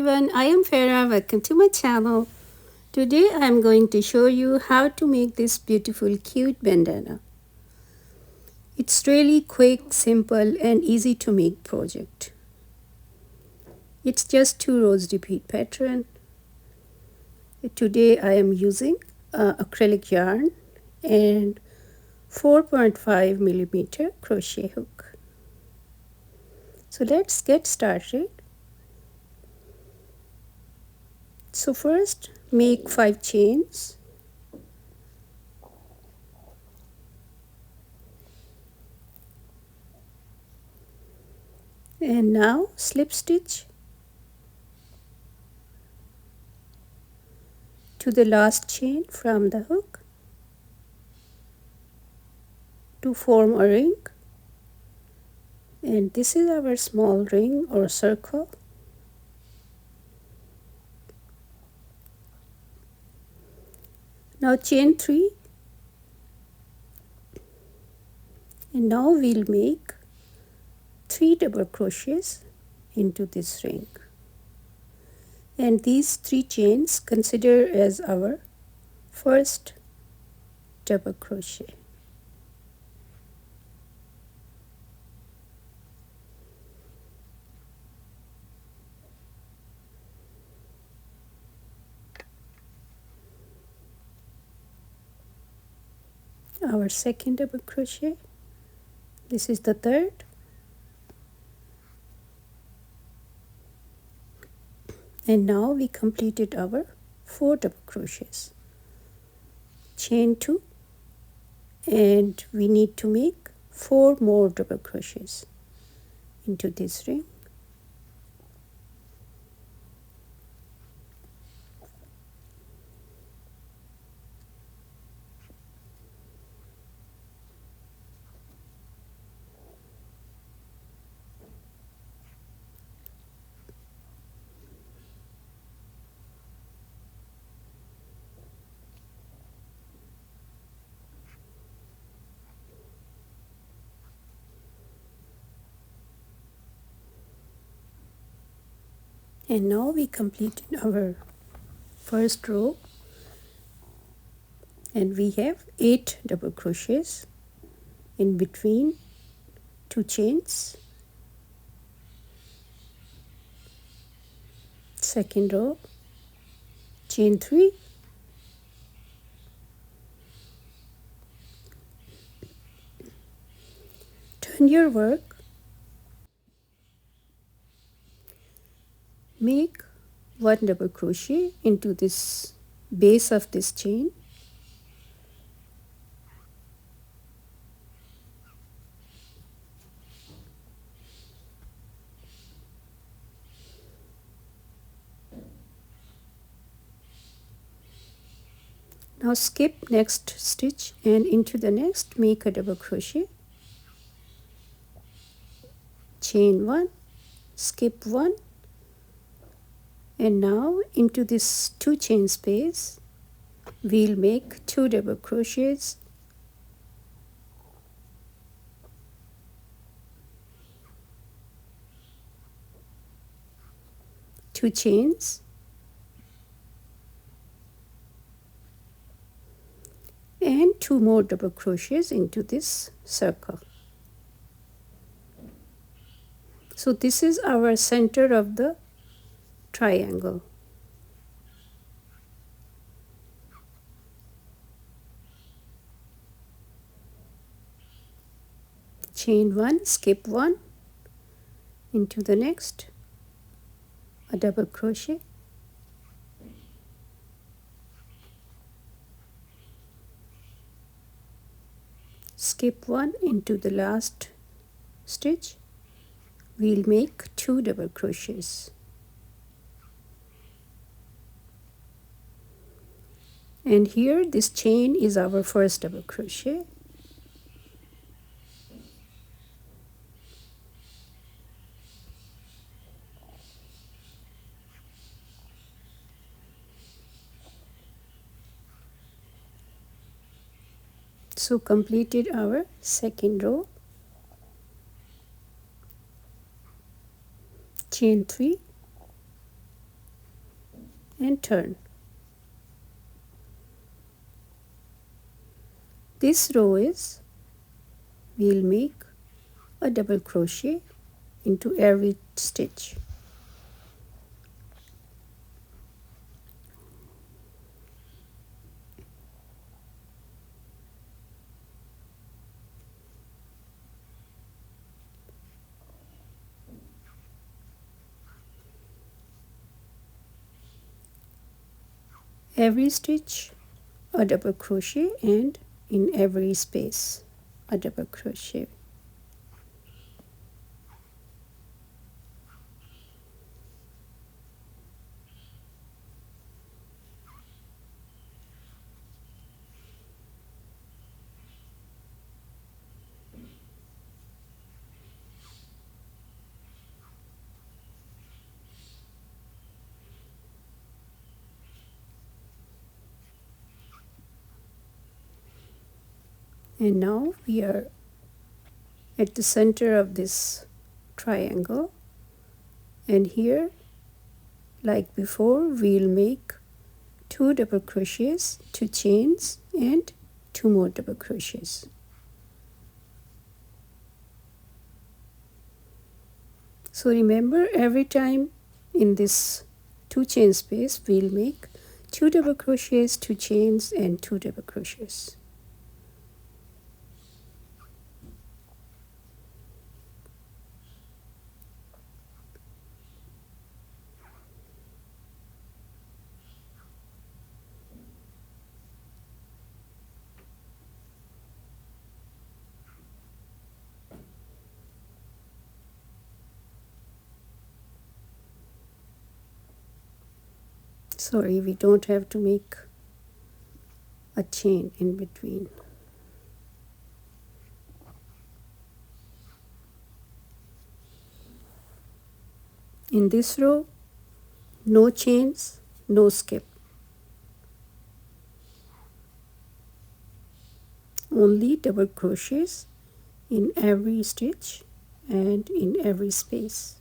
everyone, I am Farah. Welcome to my channel. Today I am going to show you how to make this beautiful cute bandana. It's really quick, simple and easy to make project. It's just 2 rows repeat pattern. Today I am using acrylic yarn and 4.5 millimeter crochet hook. So let's get started. So first make 5 chains. And now slip stitch to the last chain from the hook to form a ring. And this is our small ring or circle. Now chain 3, and now we'll make 3 double crochets into this ring, and these 3 chains consider as our first double crochet. Our second double crochet, this is the third, and now we completed our 4 double crochets. Chain 2, and we need to make 4 more double crochets into this ring. And now we completed our first row, and we have 8 double crochets in between 2 chains. Second row, chain 3, turn your work, make 1 double crochet into this base of this chain, now skip next stitch and into the next make a double crochet, chain 1, skip 1, and now into this 2 chain space we'll make 2 double crochets, two chains, and 2 more double crochets into this circle. So this is our center of the triangle. Chain 1, skip 1, into the next a double crochet, skip 1 into the last stitch, we'll make 2 double crochets, and here this chain is our first double crochet. So completed our second row, chain 3, and turn. This row is, we'll make a double crochet into every stitch. Every stitch a double crochet, and in every space a double crochet. And now we are at the center of this triangle, and here, like before, we'll make 2 double crochets, 2 chains, and 2 more double crochets. So remember, every time in this 2 chain space, we'll make 2 double crochets, 2 chains, and 2 double crochets. Sorry, we don't have to make a chain in between. In this row, no chains, no skip. Only double crochets in every stitch and in every space.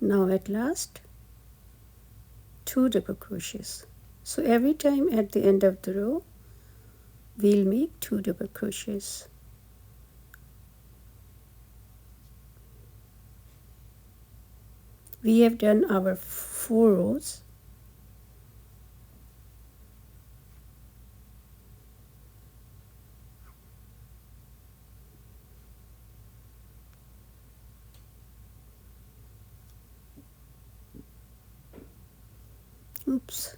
Now at last, 2 double crochets. So every time at the end of the row, we'll make 2 double crochets. We have done our 4 rows. Oops.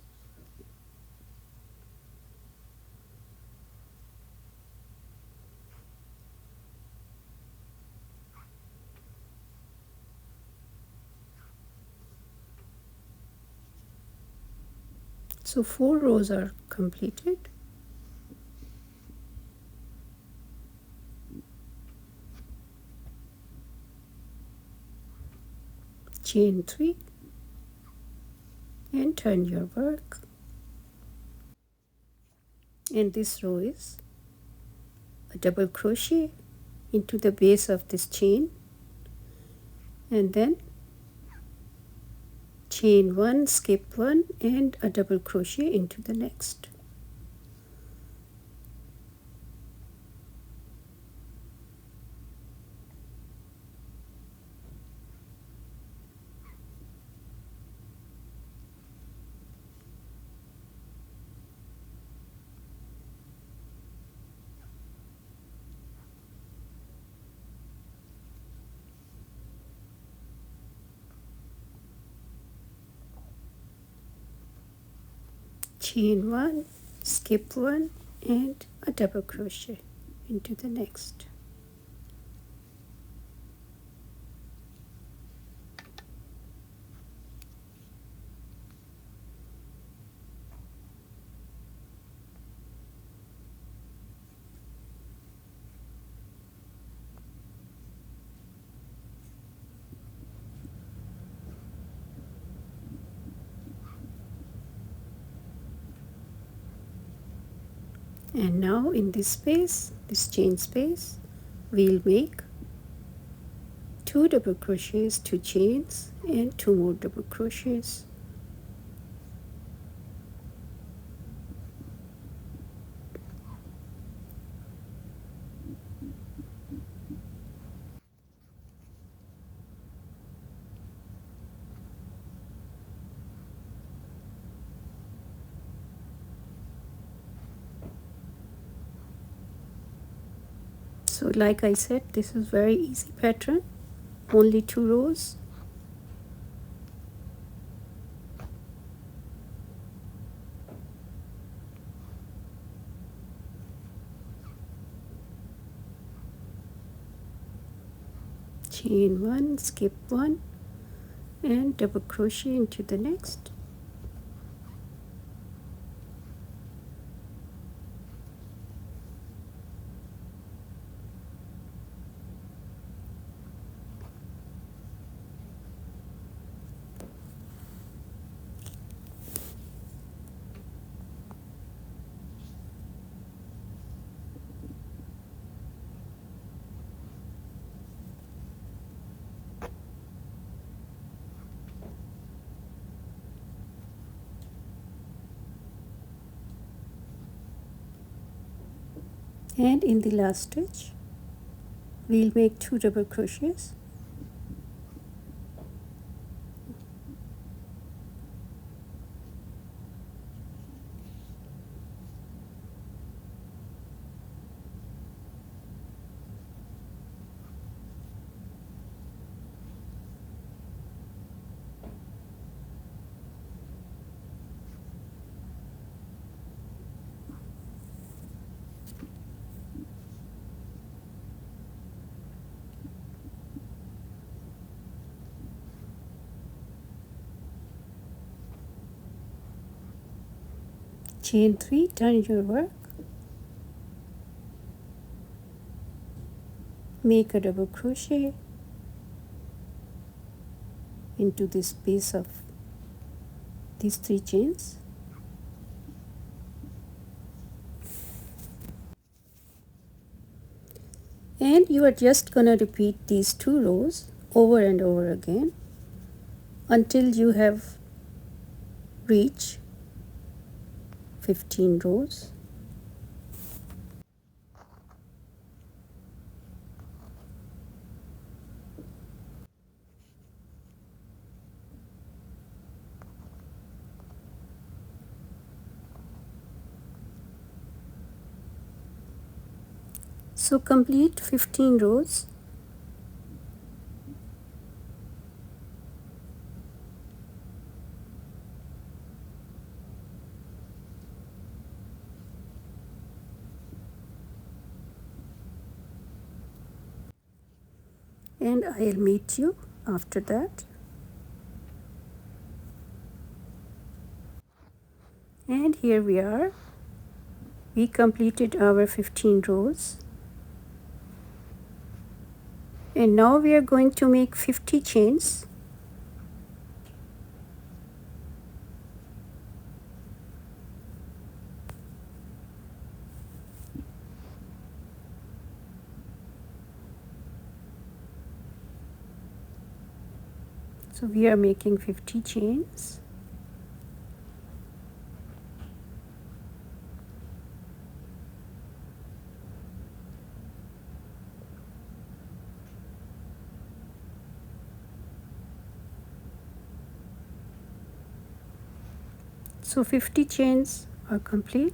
So 4 rows are completed. Chain 3 and turn your work. And this row is a double crochet into the base of this chain, and then chain 1, skip 1, and a double crochet into the next. Chain 1, skip 1, and a double crochet into the next. And now in this space, this chain space, we'll make 2 double crochets, 2 chains, and 2 more double crochets. So like I said, this is very easy pattern, only 2 rows. Chain 1, skip 1, and double crochet into the next. And in the last stitch, we'll make 2 double crochets. Chain 3, turn your work, make a double crochet into this base of these 3 chains, and you are just gonna repeat these 2 rows over and over again until you have reached 15 rows. So complete 15 rows. And I'll meet you after that. And here we are. We completed our 15 rows. And now we are going to make 50 chains. So we are making 50 chains. So 50 chains are complete.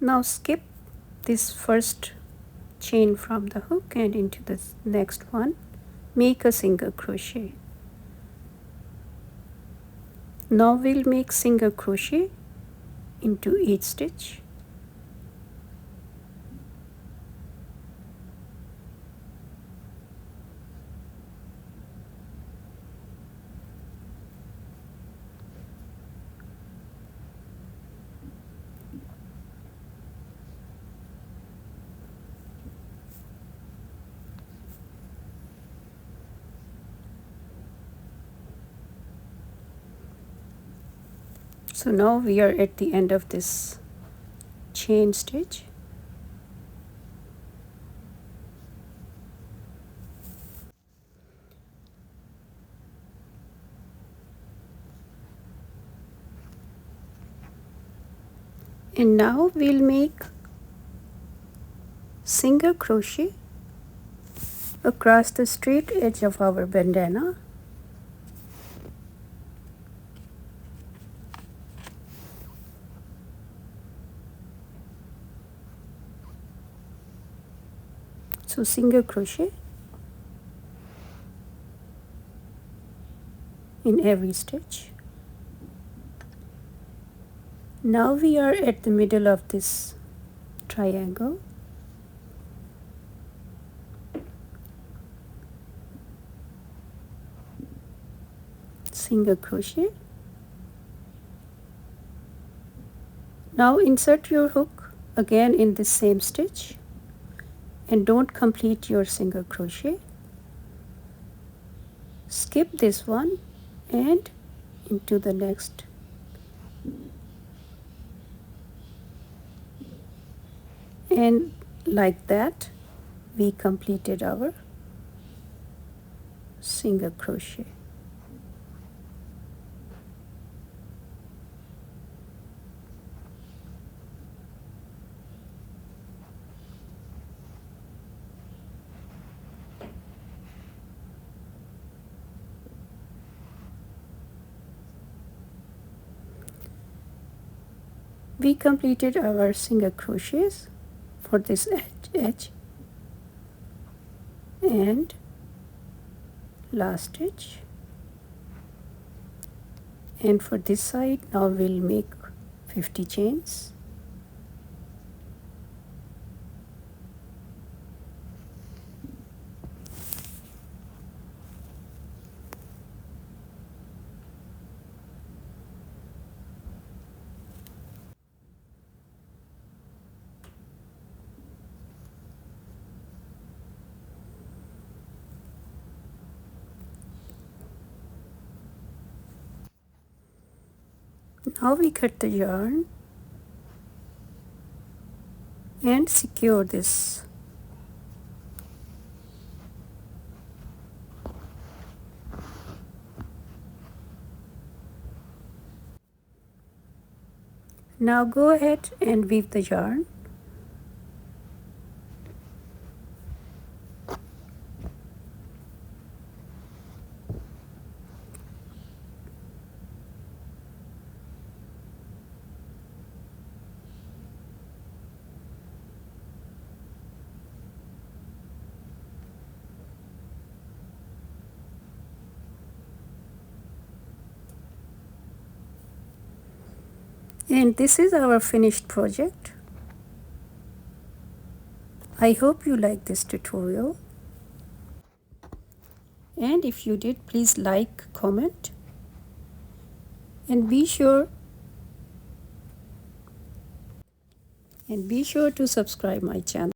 Now skip this first chain from the hook and into the next one. Make a single crochet. Now we'll make single crochet into each stitch. So now we are at the end of this chain stitch. And now we'll make single crochet across the straight edge of our bandana. So single crochet in every stitch. Now we are at the middle of this triangle. Single crochet. Now insert your hook again in this same stitch and don't complete your single crochet. Skip this one and into the next. And like that we completed our single crochet. We completed our single crochets for this edge and last stitch, and for this side now we'll make 50 chains. Now we cut the yarn and secure this. Now go ahead and weave the yarn. And this is our finished project. I hope you like this tutorial. And if you did, please like, comment, and be sure to subscribe my channel.